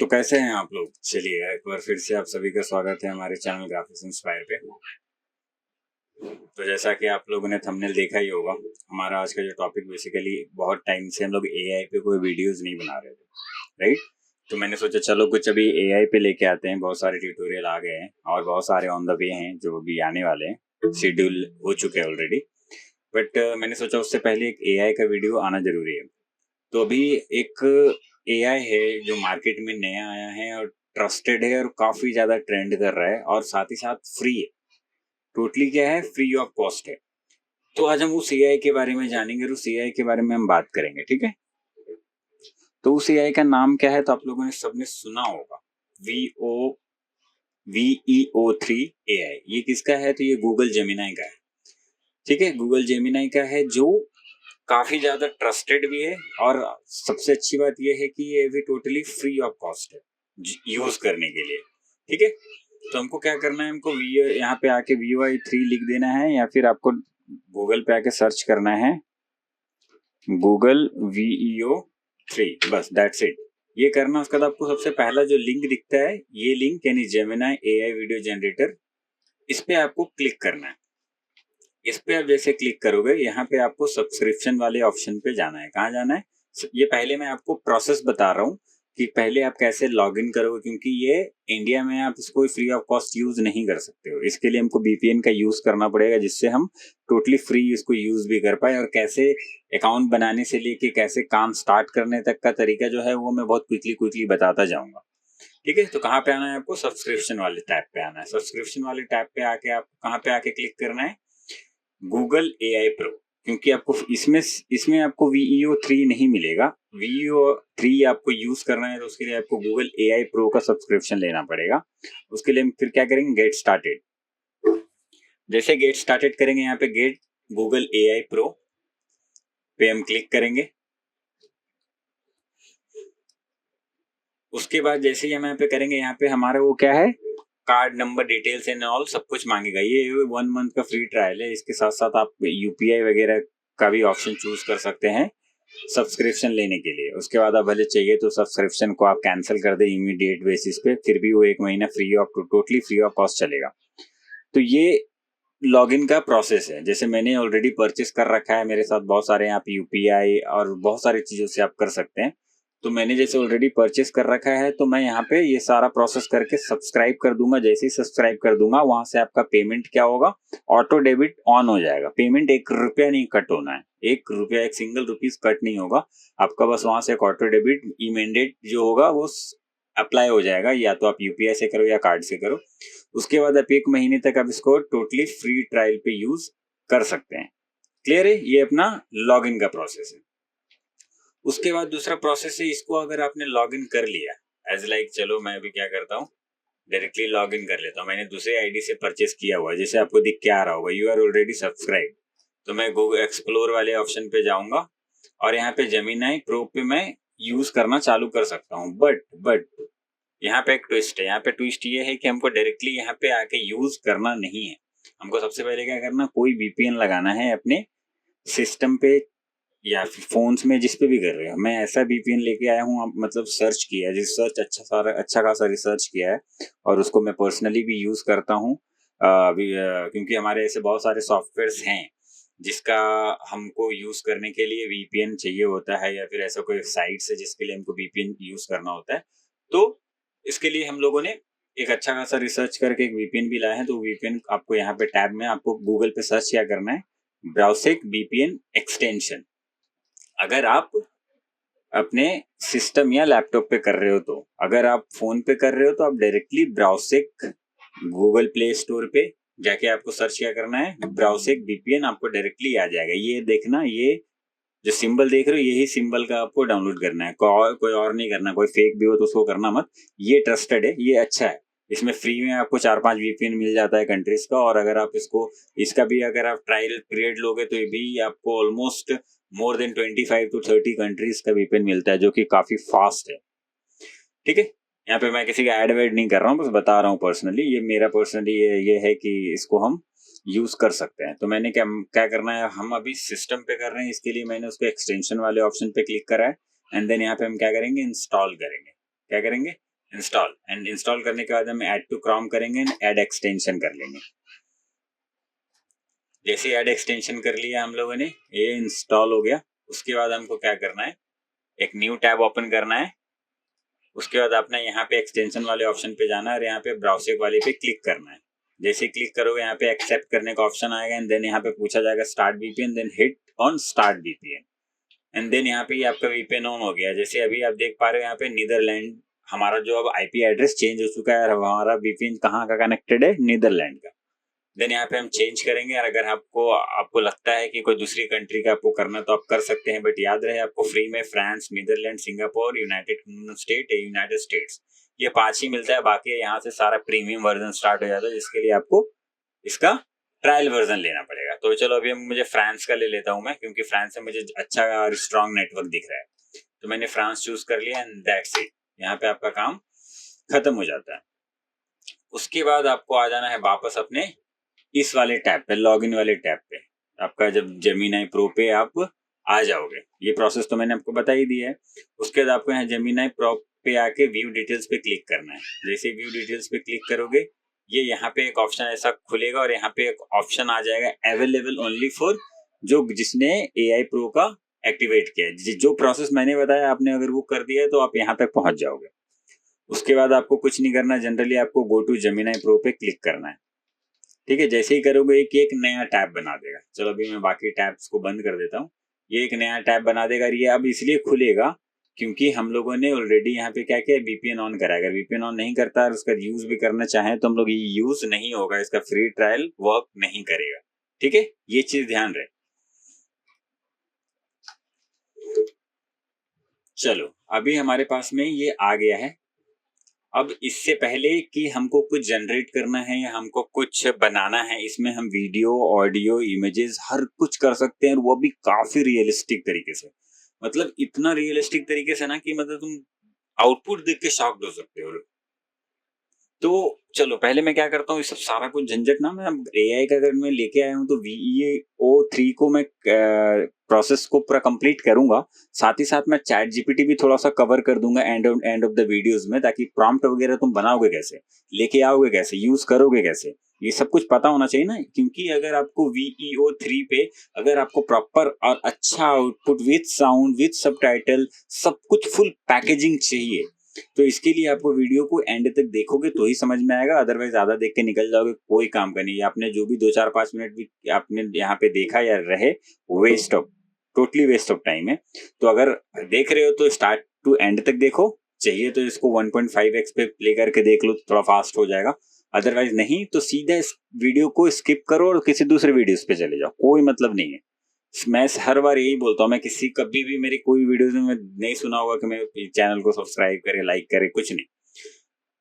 तो कैसे हैं आप लोग? चलिए एक बार फिर से आप सभी का स्वागत है हमारे चैनल ग्राफिक्स इंस्पायर पे। तो जैसा कि आप लोगों ने थंबनेल देखा ही होगा, हमारा आज का जो टॉपिक बेसिकली बहुत टाइम से हम लोग एआई पे कोई वीडियोस नहीं बना रहे थे, राइट? तो मैंने सोचा चलो कुछ अभी एआई पे लेके आते हैं। बहुत सारे ट्यूटोरियल आ गए हैं और बहुत सारे ऑन द वे हैं जो अभी आने वाले हैं, शेड्यूल हो चुके हैं ऑलरेडी। बट मैंने सोचा उससे पहले एक एआई का वीडियो आना जरूरी है। तो अभी एक एआई है जो मार्केट में नया आया है और ट्रस्टेड है और काफी ज्यादा ट्रेंड कर रहा है और साथ ही साथ फ्री है। टोटली क्या है, फ्री ऑफ कॉस्ट है। तो आज हम उस एआई के बारे में जानेंगे और उस एआई के बारे में हम बात करेंगे, ठीक है? तो उस एआई का नाम क्या है? तो आप लोगों ने सबने सुना होगा, VEO3 एआई। ये किसका है? तो ये गूगल जेमिनाई का है, ठीक है? गूगल जेमिनाई का है जो काफी ज्यादा ट्रस्टेड भी है और सबसे अच्छी बात यह है कि ये भी टोटली फ्री ऑफ कॉस्ट है यूज करने के लिए, ठीक है? तो हमको क्या करना है, हमको यहाँ पे आके VEO3 लिख देना है या फिर आपको गूगल पे आके सर्च करना है गूगल VEO3, बस दैट्स इट। ये करना, उसके बाद आपको सबसे पहला जो लिंक दिखता है, ये लिंक यानी जेमिनाई एआई वीडियो जनरेटर, इस पे आपको क्लिक करना है। इस पे आप जैसे क्लिक करोगे, यहाँ पे आपको सब्सक्रिप्शन वाले ऑप्शन पे जाना है। कहाँ जाना है? ये पहले मैं आपको प्रोसेस बता रहा हूँ कि पहले आप कैसे लॉग इन करोगे, क्योंकि ये इंडिया में आप इसको फ्री ऑफ कॉस्ट यूज नहीं कर सकते हो। इसके लिए हमको VPN का यूज करना पड़ेगा, जिससे हम टोटली फ्री इसको यूज भी कर पाए। और कैसे अकाउंट बनाने से लेके कैसे काम स्टार्ट करने तक का तरीका जो है वो मैं बहुत क्विकली बताता जाऊंगा, ठीक है? तो कहाँ पे आना है आपको? सब्सक्रिप्शन वाले टैब पे आना है। सब्सक्रिप्शन वाले टैब पे आके आप कहाँ पे आके क्लिक करना है? Google AI pro. क्योंकि आपको इसमें इसमें आपको VEO3 नहीं मिलेगा। VEO3 आपको यूज करना है तो उसके लिए आपको गूगल एआई प्रो का सब्सक्रिप्शन लेना पड़ेगा। उसके लिए हम फिर क्या करेंगे? Get started. जैसे गेट स्टार्टेड करेंगे, यहाँ पे गेट गूगल एआई प्रो पे हम क्लिक करेंगे। उसके बाद जैसे ही हम यहाँ पे करेंगे, यहाँ पे हमारा वो क्या है, card number details and all सब कुछ मांगेगा। ये 1 मंथ का फ्री ट्रायल है। इसके साथ साथ आप UPI वगैरह का भी ऑप्शन चूज कर सकते हैं सब्सक्रिप्शन लेने के लिए। उसके बाद आप भले चाहिए तो सब्सक्रिप्शन को आप कैंसिल कर दे इमीडिएट बेसिस पे, फिर भी वो 1 महीना free of totally free of cost चलेगा। तो ये लॉगिन का प्रोसेस है। जैसे मैंने ऑलरेडी परचेस कर रखा है, मेरे साथ बहुत सारे यहाँ पे UPI और बहुत सारी चीजों से आप कर सकते हैं। तो मैंने जैसे ऑलरेडी परचेस कर रखा है, तो मैं यहाँ पे ये सारा प्रोसेस करके सब्सक्राइब कर दूंगा। जैसे ही सब्सक्राइब कर दूंगा, वहां से आपका पेमेंट क्या होगा, ऑटो डेबिट ऑन हो जाएगा। पेमेंट 1 रुपया नहीं कट होना है, 1 रुपया, 1 सिंगल रुपीज कट नहीं होगा आपका। बस वहां से एक ऑटो डेबिट इमीडिएट जो होगा वो अप्लाई हो जाएगा, या तो आप UPI से करो या कार्ड से करो। उसके बाद आप 1 महीने तक आप इसको टोटली फ्री ट्रायल पे यूज कर सकते हैं। क्लियर है? ये अपना लॉगिन का प्रोसेस है। उसके बाद दूसरा प्रोसेस है, इसको अगर आपने लॉगिन कर लिया एज लाइक, चलो मैं भी क्या करता हूँ, डायरेक्टली लॉगिन कर लेता हूँ। मैंने दूसरे आईडी से परचेस किया हुआ है, जैसे आपको दिख के आ रहा होगा यू आर ऑलरेडी सब्सक्राइब। तो मैं गूगल एक्सप्लोर वाले ऑप्शन पे जाऊंगा और यहाँ पे जेमिनाई प्रो पे मैं यूज करना चालू कर सकता हूँ। बट यहाँ पे एक ट्विस्ट है। यहाँ पे ट्विस्ट ये है कि हमको डायरेक्टली यहाँ पे आके यूज करना नहीं है। हमको सबसे पहले क्या करना, कोई VPN लगाना है अपने सिस्टम पे या फिर फोन्स में, जिस पे भी कर रहे हो। मैं ऐसा VPN लेके आया हूँ, मतलब सर्च किया है, रिसर्च अच्छा खासा रिसर्च किया है और उसको मैं पर्सनली भी यूज करता हूँ। क्योंकि हमारे ऐसे बहुत सारे सॉफ्टवेयर्स हैं जिसका हमको यूज करने के लिए VPN चाहिए होता है, या फिर ऐसा कोई साइट है जिसके लिए हमको VPN यूज करना होता है। तो इसके लिए हम लोगों ने एक अच्छा खासा रिसर्च करके एक VPN भी लाया है। तो VPN आपको यहाँ पे टैब में आपको गूगल पे सर्च क्या करना है, ब्राउसिक VPN एक्सटेंशन। अगर आप अपने सिस्टम या लैपटॉप पे कर रहे हो, तो अगर आप फोन पे कर रहे हो तो आप डायरेक्टली ब्राउसिक गूगल प्ले स्टोर पे जाके आपको सर्च क्या करना है, ब्राउसिक VPN, आपको डायरेक्टली आ जाएगा। ये देखना, ये जो सिंबल देख रहे हो यही सिंबल का आपको डाउनलोड करना है, कोई और नहीं करना। कोई फेक भी हो तो उसको करना मत। ये ट्रस्टेड है, ये अच्छा है। इसमें फ्री में आपको 4-5 VPN मिल जाता है कंट्रीज का। और अगर आप इसका भी अगर आप ट्रायल पीरियड लोगे तो ये भी आपको almost more than 25 to 30 countries का VPN मिलता है, जो कि काफी फास्ट है, ठीक है? यहाँ पे मैं किसी का एड वेड नहीं कर रहा हूँ, बस बता रहा हूँ पर्सनली। ये मेरा पर्सनली ये है कि इसको हम यूज कर सकते हैं। तो मैंने क्या क्या करना है, हम अभी सिस्टम पे कर रहे हैं, इसके लिए मैंने उसको एक्सटेंशन वाले ऑप्शन पे क्लिक करा है। एंड देन यहाँ पे हम क्या करेंगे, इंस्टॉल करेंगे। क्या करेंगे? इंस्टॉल, एंड इंस्टॉल करने के बाद हम ऐड टू क्रोम करेंगे एंड ऐड एक्सटेंशन कर लेंगे। जैसे ऐड एक्सटेंशन कर लिया हम लोगों ने, ये इंस्टॉल हो गया। उसके बाद हमको क्या करना है, एक न्यू टैब ओपन करना है। उसके बाद अपना यहाँ पे एक्सटेंशन वाले ऑप्शन पे जाना है और यहाँ पे ब्राउज़र वाले पे क्लिक करना है। जैसे क्लिक करोगे यहाँ पे एक्सेप्ट करने का ऑप्शन आएगा एंड देन यहाँ पे पूछा जाएगा start VPN, then hit on start VPN and then यहाँ पे ये आपका वीपीएन ऑन हो गया। जैसे अभी आप देख पा रहे हो यहाँ पे नीदरलैंड, हमारा जो अब आईपी एड्रेस चेंज हो चुका है और हमारा वीपीएन कहाँ का कनेक्टेड है, नीदरलैंड का। देन यहाँ पे हम चेंज करेंगे और अगर आपको लगता है कि कोई दूसरी कंट्री का आपको करना तो आप कर सकते हैं, बट याद रहे आपको फ्री में France, Netherlands, Singapore, United States ये 5 ही मिलता है। बाकी यहाँ से सारा प्रीमियम वर्जन स्टार्ट हो जाता है, जिसके लिए आपको इसका ट्रायल वर्जन लेना पड़ेगा। तो चलो अभी मुझे फ्रांस का ले लेता हूँ मैं, क्योंकि फ्रांस से मुझे अच्छा और स्ट्रॉन्ग नेटवर्क दिख रहा है। तो मैंने फ्रांस चूज कर लिया एंड दैट्स इट। यहाँ पे आपका काम खत्म हो जाता है। उसके बाद आपको आ जाना है वापस अपने इस वाले टैब पे, लॉगिन वाले टैब पे। आपका जब जेमिनी प्रो पे आप आ जाओगे, ये प्रोसेस तो मैंने आपको बता ही दिया है। उसके बाद आपको यहाँ जेमिनी प्रो पे आके व्यू डिटेल्स पे क्लिक करना है। जैसे व्यू डिटेल्स पे क्लिक करोगे, ये यहाँ पे एक ऑप्शन ऐसा खुलेगा और यहाँ पे एक ऑप्शन आ जाएगा अवेलेबल ओनली फॉर जो जिसने AI प्रो का एक्टिवेट किया है। जो प्रोसेस मैंने बताया आपने अगर वो कर दिया है तो आप यहाँ तक पहुंच जाओगे। उसके बाद आपको कुछ नहीं करना, जनरली आपको गो टू जेमिनी प्रो पे क्लिक करना है। ठीक है, जैसे ही करोगे कि एक नया टैब बना देगा। चलो अभी मैं बाकी टैब्स को बंद कर देता हूँ। ये एक नया टैब बना देगा। ये अब इसलिए खुलेगा क्योंकि हम लोगों ने ऑलरेडी यहाँ पे क्या किया, वीपीएन ऑन करा। अगर वीपीएन ऑन नहीं करता और उसका यूज भी करना चाहे तो हम लोग ये यूज नहीं होगा, इसका फ्री ट्रायल वर्क नहीं करेगा। ठीक है, ये चीज ध्यान रहे। चलो अभी हमारे पास में ये आ गया है। अब इससे पहले कि हमको कुछ जनरेट करना है या हमको कुछ बनाना है, इसमें हम वीडियो, ऑडियो, इमेजेस हर कुछ कर सकते हैं और वो भी काफी रियलिस्टिक तरीके से। मतलब इतना रियलिस्टिक तरीके से ना कि मतलब तुम आउटपुट देख के शॉक्ड हो सकते हो। तो चलो पहले मैं क्या करता हूँ, ये सब सारा कुछ झंझट ना मैं AI का अगर मैं लेके आया हूँ तो VEO3 को मैं प्रोसेस को पूरा कंप्लीट करूंगा। साथ ही साथ मैं चैट जीपीटी भी थोड़ा सा कवर कर दूंगा एंड ऑफ द वीडियोस में, ताकि प्रॉम्प्ट वगैरह तुम बनाओगे कैसे, लेके आओगे कैसे, यूज करोगे कैसे, ये सब कुछ पता होना चाहिए ना। क्योंकि अगर आपको VEO3 पे अगर आपको प्रॉपर और अच्छा output with sound with subtitle सब कुछ फुल पैकेजिंग चाहिए, तो इसके लिए आपको वीडियो को एंड तक देखोगे तो ही समझ में आएगा। अदरवाइज ज्यादा देख के निकल जाओगे, कोई काम का नहीं। आपने जो भी 2-4-5 मिनट भी आपने यहाँ पे देखा या रहे, टोटली वेस्ट ऑफ टाइम है। तो अगर देख रहे हो तो स्टार्ट टू एंड तक देखो। चाहिए तो इसको 1.5x पे प्ले करके देख लो, थोड़ा फास्ट हो जाएगा। अदरवाइज नहीं तो सीधा इस वीडियो को स्किप करो और किसी दूसरे वीडियोस पे चले जाओ, कोई मतलब नहीं है। मैं हर बार यही बोलता हूँ, मैं किसी कभी भी मेरी कोई वीडियोस में नहीं सुना होगा कि मैं चैनल को सब्सक्राइब करे, लाइक करे, कुछ नहीं।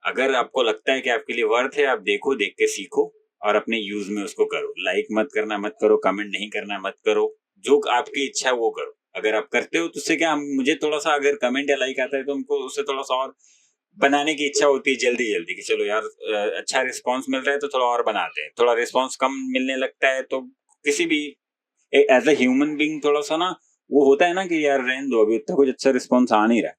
अगर आपको लगता है कि आपके लिए वर्थ है, आप देखो, देख के सीखो और अपने यूज में उसको करो। लाइक मत करना मत करो, कमेंट नहीं करना मत करो, जो आपकी इच्छा है वो करो। अगर आप करते हो तो उससे क्या, मुझे थोड़ा सा अगर कमेंट या लाइक आता है तो हमको उससे थोड़ा सा और बनाने की इच्छा होती है जल्दी जल्दी कि चलो यार अच्छा रिस्पांस मिल रहा है तो थोड़ा और बनाते हैं। थोड़ा रिस्पांस कम मिलने लगता है तो किसी भी एज अ ह्यूमन बीइंग थोड़ा सा ना वो होता है ना कि यार रहने दो, अभी उतना कुछ अच्छा रिस्पॉन्स आ नहीं रहा,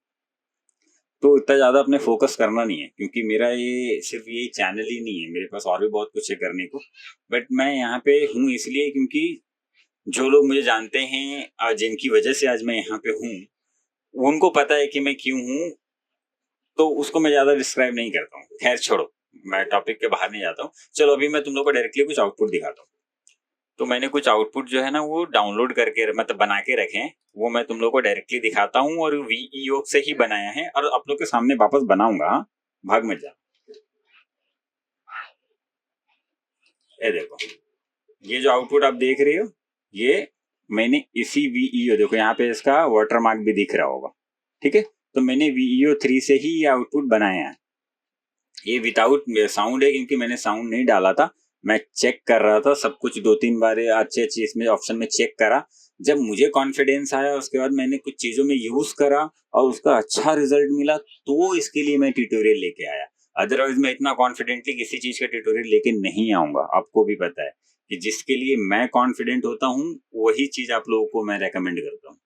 तो इतना ज्यादा अपने फोकस करना नहीं है। क्योंकि मेरा ये सिर्फ ये चैनल ही नहीं है, मेरे पास और भी बहुत कुछ है करने को। बट मैं यहाँ पे हूँ इसलिए क्योंकि जो लोग मुझे जानते हैं और जिनकी वजह से आज मैं यहाँ पे हूँ, उनको पता है कि मैं क्यों हूँ, तो उसको मैं ज्यादा डिस्क्राइब नहीं करता हूँ। खैर छोड़ो, मैं टॉपिक के बाहर नहीं जाता हूँ। चलो अभी मैं तुम लोग को डायरेक्टली कुछ आउटपुट दिखाता हूँ। तो मैंने कुछ आउटपुट जो है ना वो डाउनलोड करके मतलब बना के रखे हैं, वो मैं तुम लोग को डायरेक्टली दिखाता हूँ और VEO से ही बनाया है और आप लोग के सामने वापस बनाऊंगा। भाग मत जा। ये देखो, ये जो आउटपुट आप देख रहे हो, ये मैंने इसी VEO, देखो यहाँ पे इसका वाटरमार्क भी दिख रहा होगा। ठीक है, तो मैंने VEO3 से ही ये आउटपुट बनाया है। ये विदाउट साउंड है क्योंकि मैंने साउंड नहीं डाला था। मैं चेक कर रहा था सब कुछ, 2-3 बार अच्छे अच्छे इसमें ऑप्शन में चेक करा। जब मुझे कॉन्फिडेंस आया उसके बाद मैंने कुछ चीजों में यूज करा और उसका अच्छा रिजल्ट मिला, तो इसके लिए मैं ट्यूटोरियल लेके आया। अदरवाइज मैं इतना कॉन्फिडेंटली किसी चीज का ट्यूटोरियल लेके नहीं आऊंगा। आपको भी पता है कि जिसके लिए मैं कॉन्फिडेंट होता हूँ वही चीज आप लोगों को मैं रेकमेंड करता हूँ।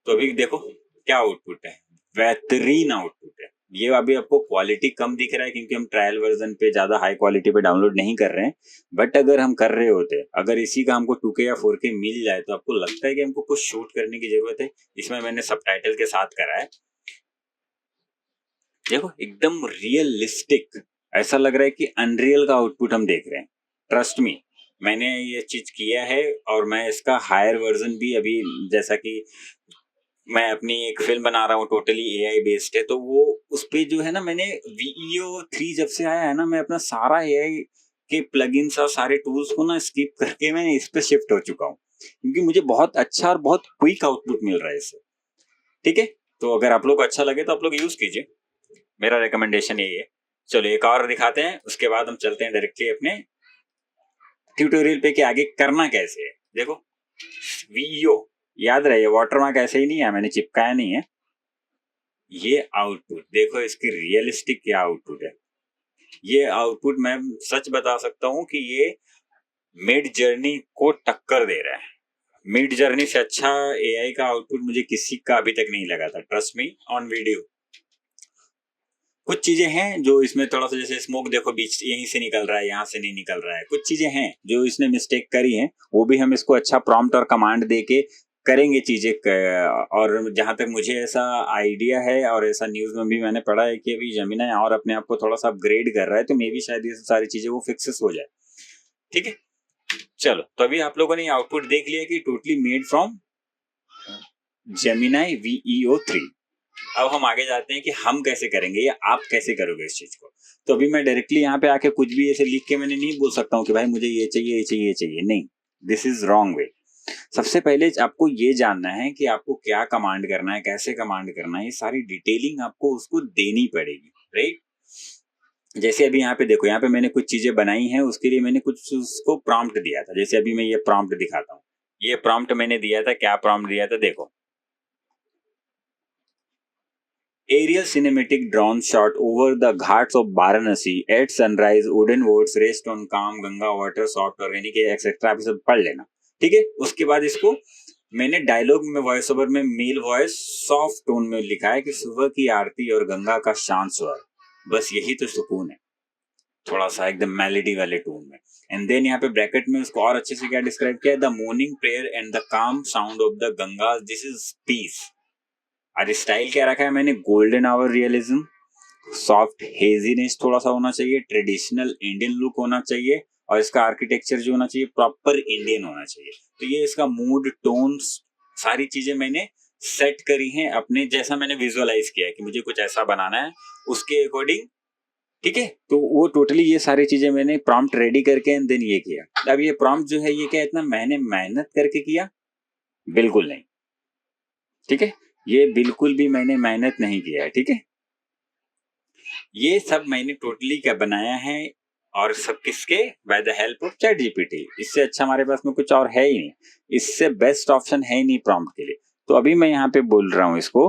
तो अभी देखो क्या आउटपुट है, बेहतरीन आउटपुट है। ये अभी आपको क्वालिटी कम दिख रहा है क्योंकि हम ट्रायल वर्जन पे ज्यादा हाई क्वालिटी पे डाउनलोड नहीं कर रहे हैं, बट अगर हम कर रहे होते, अगर इसी का हमको 2K या 4K मिल जाए तो आपको लगता है कि हमको कुछ शूट करने की जरूरत है। इसमें मैंने सबटाइटल के साथ करा है, देखो एकदम रियलिस्टिक, ऐसा लग रहा है कि अनरियल का आउटपुट हम देख रहे हैं। ट्रस्ट मी, मैंने ये चीज किया है और मैं इसका हायर वर्जन भी अभी, जैसा कि मैं अपनी एक फिल्म बना रहा हूँ टोटली एआई बेस्ड है, तो वो उस पे जो है ना, मैंने VEO 3 जब से आया है ना, मैं अपना सारा एआई के प्लगइन्स और सारे टूल्स को ना स्किप करके मैं इस पे शिफ्ट हो चुका हूँ, क्योंकि मुझे बहुत अच्छा और बहुत क्विक आउटपुट मिल रहा है इससे। ठीक है, तो अगर आप लोग को अच्छा लगे तो आप लोग यूज कीजिए, मेरा रिकमेंडेशन यही है। चलो एक और दिखाते हैं, उसके बाद हम चलते हैं डायरेक्टली अपने ट्यूटोरियल पे कि आगे करना कैसे है। देखो VEO, याद रहे वाटरमार्क ऐसे ही नहीं है, मैंने चिपकाया नहीं है। ये आउटपुट देखो, इसकी रियलिस्टिक क्या आउटपुट है। ये आउटपुट मैं सच बता सकता हूं कि ये मिड जर्नी को टक्कर दे रहा है। मिड जर्नी से अच्छा एआई का आउटपुट मुझे किसी का अभी तक नहीं लगा था, ट्रस्ट मी ऑन वीडियो। कुछ चीजें हैं जो इसमें थोड़ा सा, जैसे स्मोक देखो बीच यहीं से निकल रहा है, यहाँ से नहीं निकल रहा है, कुछ चीजें हैं जो इसने मिस्टेक करी हैं, वो भी हम इसको अच्छा प्रॉम्प्ट और कमांड दे के करेंगे चीजें और जहां तक मुझे ऐसा आइडिया है और ऐसा न्यूज में भी मैंने पढ़ा है कि अभी जेमिनी और अपने आप को थोड़ा सा अपग्रेड कर रहा है, तो मे भी शायद ये सारी चीजें वो फिक्सेस हो जाए। ठीक है, चलो तो अभी आप लोगों ने आउटपुट देख लिया कि totally made from Gemini VEO 3। अब हम आगे जाते हैं कि हम कैसे करेंगे या आप कैसे करोगे इस चीज को। तो अभी मैं डायरेक्टली यहाँ पे आके कुछ भी ऐसे लिख के मैंने नहीं बोल सकता हूँ कि भाई मुझे ये चाहिए ये चाहिए ये चाहिए, नहीं, दिस इज रॉन्ग वे। सबसे पहले आपको ये जानना है कि आपको क्या कमांड करना है, कैसे कमांड करना है, ये सारी डिटेलिंग आपको उसको देनी पड़ेगी, राइट। जैसे अभी यहाँ पे देखो, यहाँ पे मैंने कुछ चीजें बनाई हैं, उसके लिए मैंने कुछ उसको प्रॉम्प्ट दिया था। जैसे अभी मैं ये प्रॉम्प्ट दिखाता हूँ, ये प्रॉम्प्ट मैंने दिया था, क्या प्रॉम्प्ट दिया था देखो, aerial cinematic drone shot over the ghats of Varanasi at sunrise, wooden words rest on calm Ganga water, soft organic etcetera, आप सब पढ़ लेना। ठीक है, उसके बाद इसको मैंने डायलॉग में वॉइस ओवर में मेल वॉइस सॉफ्ट टोन में लिखा है कि सुबह की आरती और गंगा का शांत स्वर, बस यही तो सुकून है, थोड़ा सा एकदम मेलेडी वाले टोन में। एंड देन यहाँ पे ब्रैकेट में उसको और अच्छे से क्या डिस्क्राइब किया है, the morning prayer and the calm sound of the Ganga, this is peace. और स्टाइल क्या रखा है मैंने, golden hour realism, soft haziness थोड़ा सा होना चाहिए, ट्रेडिशनल इंडियन लुक होना चाहिए, और इसका आर्किटेक्चर जो होना चाहिए प्रॉपर इंडियन होना चाहिए। तो ये इसका मूड टोन्स सारी चीजें मैंने सेट करी हैं अपने, जैसा मैंने विजुअलाइज किया है कि मुझे कुछ ऐसा बनाना है उसके अकॉर्डिंग। ठीक है, तो वो टोटली ये सारी चीजें मैंने प्रॉम्प्ट रेडी करके एंड देन ये किया। अब ये प्रॉम्प्ट जो है ये क्या इतना मैंने मेहनत करके किया, बिल्कुल नहीं। ठीक है, ये बिल्कुल भी मैंने मेहनत नहीं किया है। ठीक है, ये सब मैंने टोटली क्या बनाया है, और सब किसके, by the help of chat GPT. इससे अच्छा हमारे पास में कुछ और है ही नहीं, इससे बेस्ट ऑप्शन है ही नहीं प्रॉम्प्ट के लिए। तो अभी मैं यहाँ पे बोल रहा हूँ इसको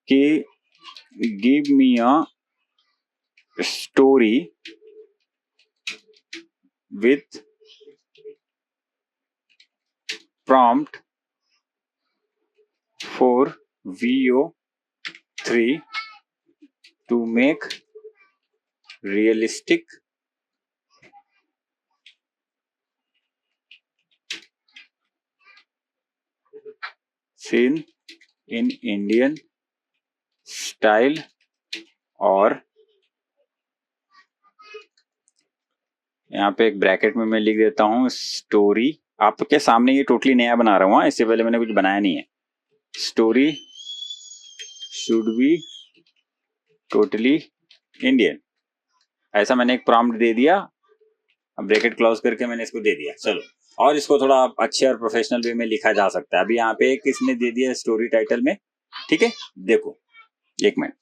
कि give me a story with prompt for VEO 3 to make realistic scene in Indian style, और यहाँ पे एक ब्रैकेट में मैं लिख देता हूँ स्टोरी, आपके सामने ये टोटली नया बना रहा हूँ, इससे पहले मैंने कुछ बनाया नहीं है। Story should be totally Indian, ऐसा मैंने एक प्रॉम्प्ट दे दिया। अब ब्रैकेट क्लोज करके मैंने इसको दे दिया। चलो, और इसको थोड़ा अच्छे और प्रोफेशनल वे में लिखा जा सकता है। अभी यहाँ पे एक इसने दे दिया स्टोरी टाइटल में। ठीक है, देखो एक मिनट,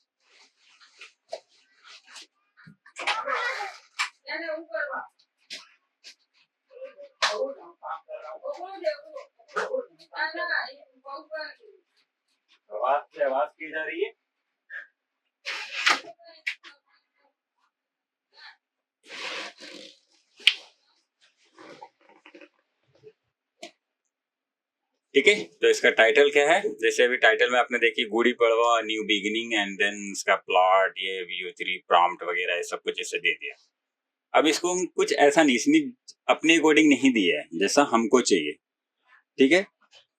आवाज से आवाज की जा रही है। ठीक है। तो इसका टाइटल क्या है, जैसे अभी टाइटल में आपने देखी Gudi Padwa new beginning and then इसका प्लॉट ये VO3 प्रॉम्प्ट वगैरह ये सब कुछ ऐसे दे दिया। अब इसको हम कुछ ऐसा नहीं, इसने अपने अकॉर्डिंग नहीं दिया है जैसा हमको चाहिए। ठीक है।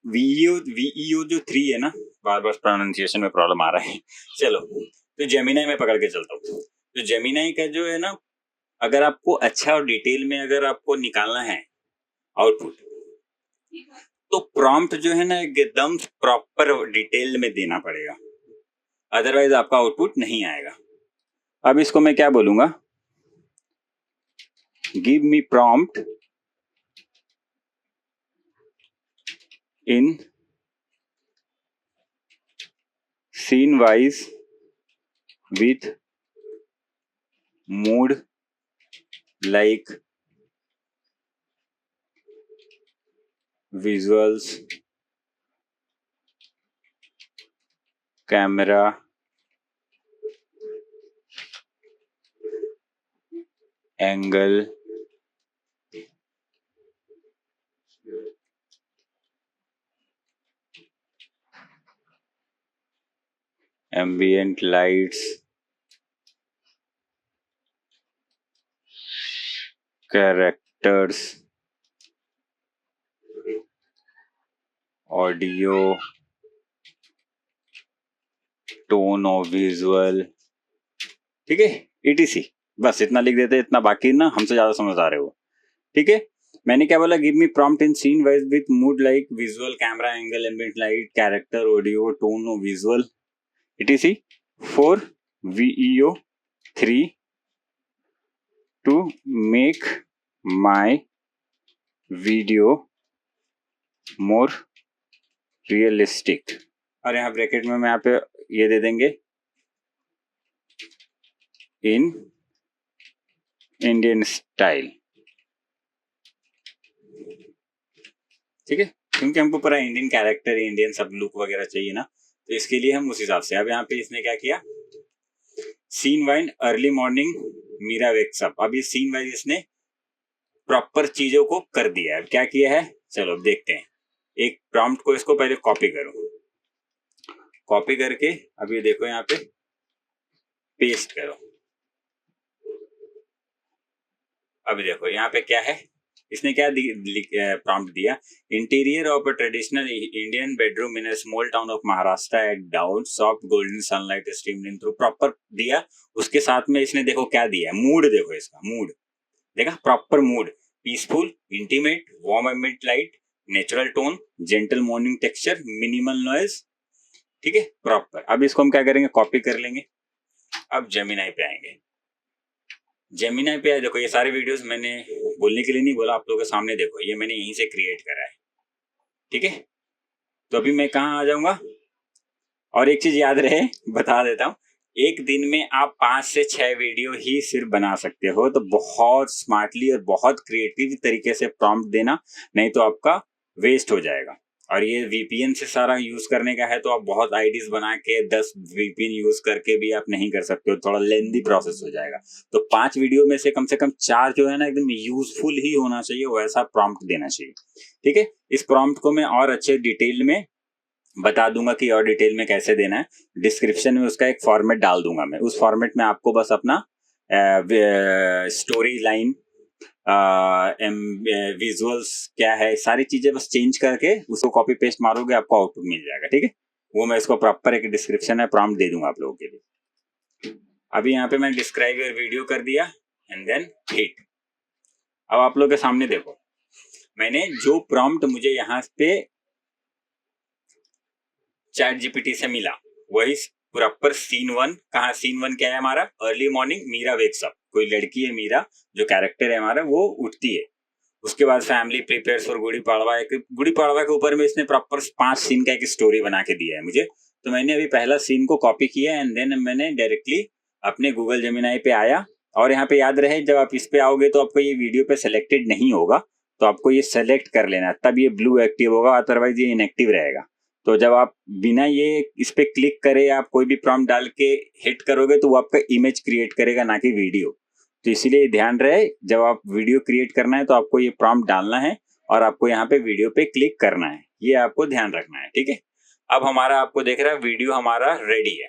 VEO जो 3 है ना, बार बार प्रोनाउंसिएशन में प्रॉब्लम आ रहा है चलो, तो जेमिनाई में पकड़ के चलता हूँ। तो जेमिनाई का जो है ना, अगर आपको अच्छा और डिटेल में अगर आपको निकालना है आउटपुट, तो प्रॉम्प्ट जो है ना एकदम प्रॉपर डिटेल में देना पड़ेगा, अदरवाइज आपका आउटपुट नहीं आएगा। अब इसको मैं क्या बोलूंगा, give me prompt in scene wise with mood like visuals, camera, angle, ambient lights, characters, audio, tone of visual, ठीक है, ETC। बस इतना लिख देते, इतना बाकी ना हमसे ज्यादा समझ आ रहे हो। ठीक है। मैंने क्या बोला, give me prompt in scene wise with mood like visual, camera angle, ambient light, character, audio, tone of visual, ETC for VEO3 to make my video more realistic. और यहाँ ब्रैकेट में यहाँ पे ये दे देंगे इन इंडियन स्टाइल। ठीक है, क्योंकि हमको पूरा इंडियन कैरेक्टर, इंडियन सब लुक वगैरह चाहिए ना, तो इसके लिए हम उस हिसाब से। अब यहाँ पे इसने क्या किया, scene wise early morning Meera wakes up. अब ये सीन वाइज इसने प्रॉपर चीजों को कर दिया है। क्या किया है, चलो अब देखते हैं। एक प्रॉम्प्ट को इसको पहले कॉपी करो, कॉपी करके अब ये देखो यहाँ पे पेस्ट करो। अब देखो यहाँ पे क्या है, इसने क्या प्रॉम्प्ट दिया, interior of a traditional Indian bedroom in a small town of Maharashtra at dawn, soft golden sunlight streamed in through. Proper दिया। उसके साथ में इसने देखो क्या दिया है, मूड देखो, इसका मूड देखा, proper mood, peaceful, intimate, warm ambient light, natural tone, gentle morning texture, minimal noise. ठीक है, प्रॉपर। अब इसको हम क्या करेंगे, कॉपी कर लेंगे। अब जेमिनाई पे आएंगे। जेमिनाई पे देखो, ये सारे वीडियोस मैंने बोलने के लिए नहीं बोला, आप लोगों के सामने देखो, ये मैंने यहीं से क्रिएट करा है। ठीक है, तो अभी मैं कहाँ आ जाऊंगा, और एक चीज याद रहे, बता देता हूँ, एक दिन में आप 5 से 6 वीडियो ही सिर्फ बना सकते हो। तो बहुत स्मार्टली और बहुत क्रिएटिव तरीके से प्रॉम्प्ट देना, नहीं तो आपका वेस्ट हो जाएगा। और ये VPN से सारा यूज करने का है, तो आप बहुत आईडीज बना के 10 VPN यूज करके भी आप नहीं कर सकते हो, थोड़ा लेंदी प्रोसेस हो जाएगा। तो 5 वीडियो में से कम 4 जो है ना एकदम यूजफुल ही होना चाहिए, वैसा प्रॉम्प्ट देना चाहिए। ठीक है, इस प्रॉम्प्ट को मैं और अच्छे डिटेल में बता दूंगा कि और डिटेल में कैसे देना है। डिस्क्रिप्शन में उसका एक फॉर्मेट डाल दूंगा मैं, उस फॉर्मेट में आपको बस अपना स्टोरी लाइन, विजुअल्स क्या है, सारी चीजें बस चेंज करके उसको कॉपी पेस्ट मारोगे, आपको आउटपुट मिल जाएगा। ठीक है, वो मैं इसको प्रॉपर एक डिस्क्रिप्शन में प्रॉम्प्ट दे दूंगा आप लोगों के लिए। अभी यहाँ पे मैं डिस्क्राइब योर वीडियो कर दिया एंड देन हिट। अब आप लोगों के सामने देखो, मैंने जो प्रॉम्प्ट मुझे यहाँ पे ChatGPT से मिला, वही प्रॉपर सीन 1। कहा सीन 1 क्या है हमारा, early morning Meera wakes up. कोई लड़की है मीरा, जो कैरेक्टर है हमारा, वो उठती है। उसके बाद family prepares for Gudi Padwa. Gudi Padwa के ऊपर में इसने प्रॉपर 5 सीन का एक स्टोरी बना के दिया है मुझे। तो मैंने अभी पहला सीन को कॉपी किया एंड देन मैंने डायरेक्टली अपने गूगल जेमिनाई पे आया। और यहाँ पे याद रहे, जब आप इस पे आओगे तो आपको ये वीडियो पे सिलेक्टेड नहीं होगा, तो आपको ये सेलेक्ट कर लेना, तब ये ब्लू एक्टिव होगा, अदरवाइज ये इनएक्टिव रहेगा। तो जब आप बिना ये इस पे क्लिक करे आप कोई भी प्रॉम्प्ट डाल के हिट करोगे, तो वो आपका इमेज क्रिएट करेगा, ना कि वीडियो। तो इसीलिए ध्यान रहे, जब आप वीडियो क्रिएट करना है तो आपको ये प्रॉम्प्ट डालना है और आपको यहाँ पे वीडियो पे क्लिक करना है। ये आपको ध्यान रखना है, ठीक है। अब हमारा आपको देख रहा है वीडियो हमारा रेडी है।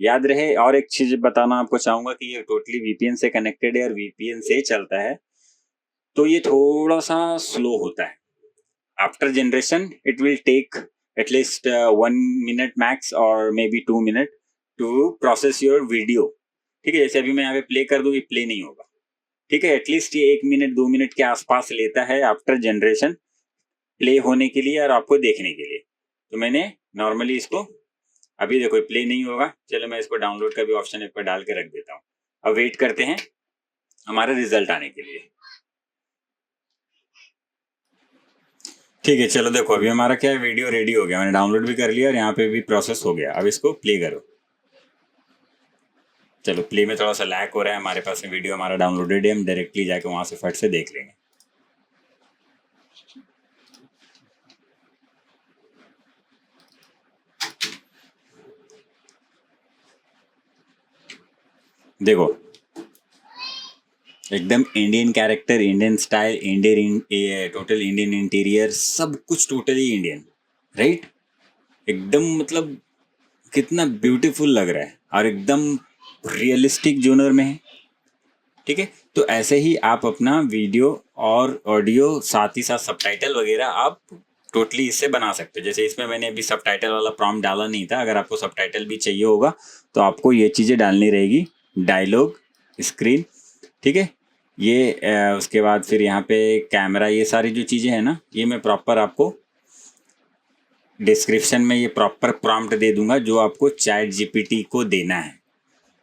याद रहे, और एक चीज बताना आपको चाहूंगा कि ये टोटली वीपीएन से कनेक्टेड है और वीपीएन से चलता है, तो ये थोड़ा सा स्लो होता है। After generation it will take at least 1 minute max और may be 2 minute to process your video, ठीक है। जैसे अभी मैं यहाँ पे प्ले कर दूं, ये प्ले नहीं होगा, ठीक है। एटलीस्ट ये 1 मिनट 2 मिनट के आसपास लेता है आफ्टर जनरेशन प्ले होने के लिए और आपको देखने के लिए। तो मैंने नॉर्मली इसको, अभी देखो प्ले नहीं होगा, चलो मैं इसको डाउनलोड का भी ऑप्शन एक पर डाल के रख देता हूँ। अब वेट करते हैं हमारे रिजल्ट आने के लिए, ठीक है। चलो देखो अभी हमारा क्या है, वीडियो रेडी हो गया, मैंने डाउनलोड भी कर लिया और यहाँ पे भी प्रोसेस हो गया। अब इसको प्ले करो। चलो प्ले में थोड़ा सा लैग हो रहा है, हमारे पास में वीडियो हमारा डाउनलोडेड है, हम डायरेक्टली जाके वहां से फट से देख लेंगे। देखो एकदम Indian character, Indian style, Indian total Indian interior, सब कुछ टोटली इंडियन, राइट। एकदम मतलब कितना ब्यूटीफुल लग रहा है और एकदम रियलिस्टिक जोनर में है, ठीक है। तो ऐसे ही आप अपना वीडियो और ऑडियो साथ ही साथ सबटाइटल वगैरह आप टोटली इससे बना सकते हो। जैसे इसमें मैंने अभी सबटाइटल वाला प्रॉम्प्ट डाला नहीं था, अगर आपको सबटाइटल भी चाहिए होगा तो आपको ये चीज़ें डालनी रहेगी, डायलॉग, स्क्रीन, ठीक है। ये उसके बाद फिर यहाँ पे कैमरा, ये सारी जो चीज़ें हैं ना, ये मैं प्रॉपर आपको डिस्क्रिप्शन में ये प्रॉपर प्रॉम्प्ट दे दूंगा जो आपको चैट जीपीटी को देना है।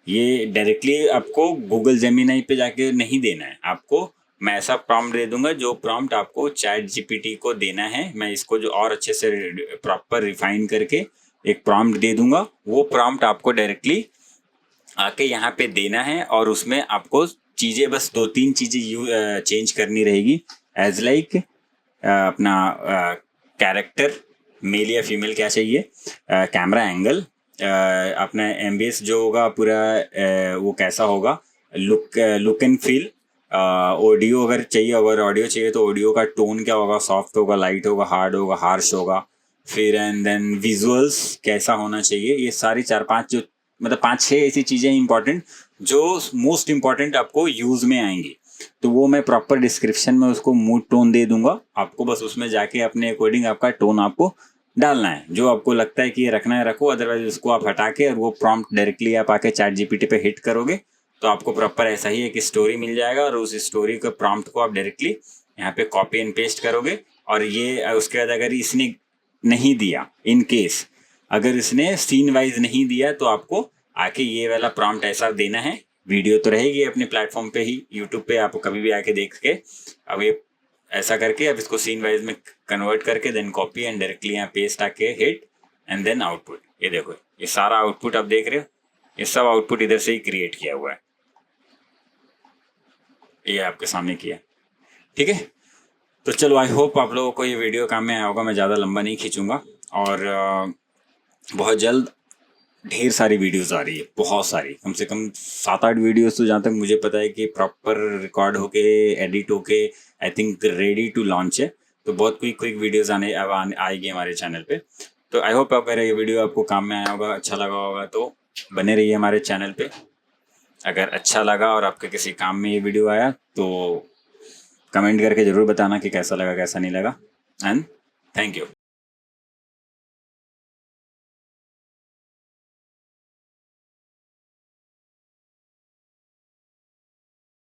ये डायरेक्टली आपको गूगल जेमिनाई पे जाके नहीं देना है, आपको मैं ऐसा प्रॉम्प्ट दे दूंगा जो प्रॉम्प्ट आपको चैट जीपीटी को देना है। मैं इसको जो और अच्छे से प्रॉपर रिफाइन करके एक प्रॉम्प्ट दे दूंगा, वो प्रॉम्प्ट आपको डायरेक्टली आके यहाँ पे देना है और उसमें आपको चीज़ें बस 2-3 चीज़ें चेंज करनी रहेगी। एज लाइक अपना कैरेक्टर मेल या फीमेल क्या चाहिए, कैमरा एंगल, अपना एमबीएस जो होगा पूरा वो कैसा होगा, लुक एंड फील, ऑडियो अगर चाहिए, अगर ऑडियो चाहिए तो ऑडियो का टोन क्या होगा, सॉफ्ट होगा, लाइट होगा, हार्ड होगा, हार्श होगा, फिर एंड देन विजुअल्स कैसा होना चाहिए। ये सारी 4-5 जो मतलब 5-6 ऐसी चीज़ें इंपॉर्टेंट जो मोस्ट इंपॉर्टेंट आपको यूज़ में आएंगी, तो वो मैं प्रॉपर डिस्क्रिप्शन में उसको मूड टोन दे दूंगा। आपको बस उसमें जाके अपने अकॉर्डिंग आपका टोन आपको डालना है, जो आपको लगता है कि ये रखना है रखो, अदरवाइज उसको आप हटा के और वो प्रॉम्प्ट डायरेक्टली आप आके चैट जीपीटी पे हिट करोगे तो आपको प्रॉपर ऐसा ही एक स्टोरी मिल जाएगा और उस स्टोरी के प्रॉम्प्ट को आप डायरेक्टली यहाँ पे कॉपी एंड पेस्ट करोगे। और ये उसके बाद अगर इसने नहीं दिया, इन केस अगर इसने सीन वाइज नहीं दिया, तो आपको आके ये वाला प्रॉम्प्ट ऐसा देना है। वीडियो तो रहेगी अपने प्लेटफॉर्म पे ही, यूट्यूब पे आप कभी भी आके देख के, अब ये ऐसा करके अब इसको सीन वाइज में कन्वर्ट करके देन कॉपी एंड डायरेक्टली यहाँ पेस्ट आके हिट एंड देन आउटपुट। ये देखो ये सारा आउटपुट आप देख रहे हो, ये सब आउटपुट इधर से ही क्रिएट किया हुआ है, ये आपके सामने किया, ठीक है। तो चलो आई होप आप लोगों को ये वीडियो काम में आया होगा, मैं ज़्यादा लंबा नहीं खींचूंगा। और बहुत जल्द ढेर सारी वीडियोस आ रही है, बहुत सारी, कम से कम 7-8 वीडियोस तो जहाँ तक मुझे पता है कि प्रॉपर रिकॉर्ड होके एडिट होके I think ready to launch है। तो बहुत क्विक वीडियोस आएगी हमारे चैनल पे। तो आई होप अगर ये वीडियो आपको काम में आया होगा, अच्छा लगा होगा, तो बने रहिए हमारे चैनल पे। अगर अच्छा लगा और आपके किसी काम में ये वीडियो आया तो कमेंट करके ज़रूर बताना कि कैसा लगा कैसा नहीं लगा। And thank you.